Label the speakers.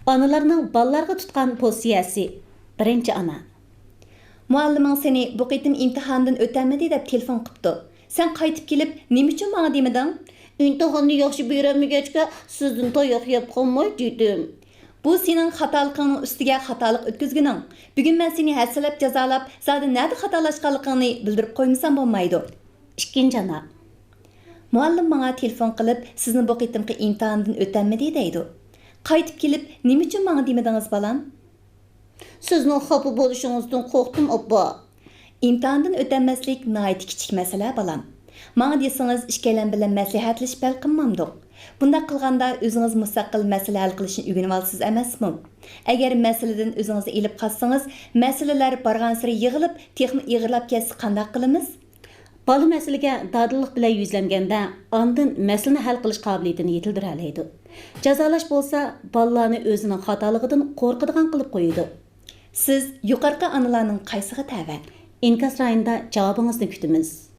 Speaker 1: Analarning ballarga tutgan pozitsiyasi. Birinchi ana.
Speaker 2: Mualliming seni bu qitim imtihondan o'tolmadi deb telefon qilibdi. Sen qaytib kelib, nima uchun menga demeding?
Speaker 1: İmtihonni yaxshi berolmagachga sizdan tayoq yeb qolmay dedim.
Speaker 2: Bu sening xatoligingning ustiga xatolik o'tkazgining. Bugun men seni hasalab jazolab, zada nada xatolashganligingni bildirib qo'ymasam bo'lmaydi.
Speaker 1: Ikkinchi ana.
Speaker 2: Muallim menga telefon qilib, sizni bu qitimqi imtihondan o'tolmadi deydi. Qaytib kelib, nima uchun menga demedingiz balam?
Speaker 1: Sizning xafa bo'lishingizdan qo'rqdim, oppa.
Speaker 2: İmtihandan o'tolmaslik nihoyat kichik masala balam. Menga desangiz ikkalan bilan maslahatlashib bal qilmamdiq. Bunda qilganda o'zingiz mustaqil masala hal qilishni o'rganib olsiz emasmi? Agar masaladan o'zingizni elib qolsangiz, masalalar borgan sari yig'ilib, texnik ig'irlab ketsa qanday qilamiz?
Speaker 1: Bola masalaga dadillik bilan yuzlanganda, ondan masalani hal qilish qobiliyatini yetildira oladi. Jazolash bo'lsa, bolalarni o'zining xatoligidan qo'rqadigan qilib qo'yadi.
Speaker 2: Siz yuqorqi analarning qaysiga tava?
Speaker 1: İnkas rayında cevabınızı kütümüz.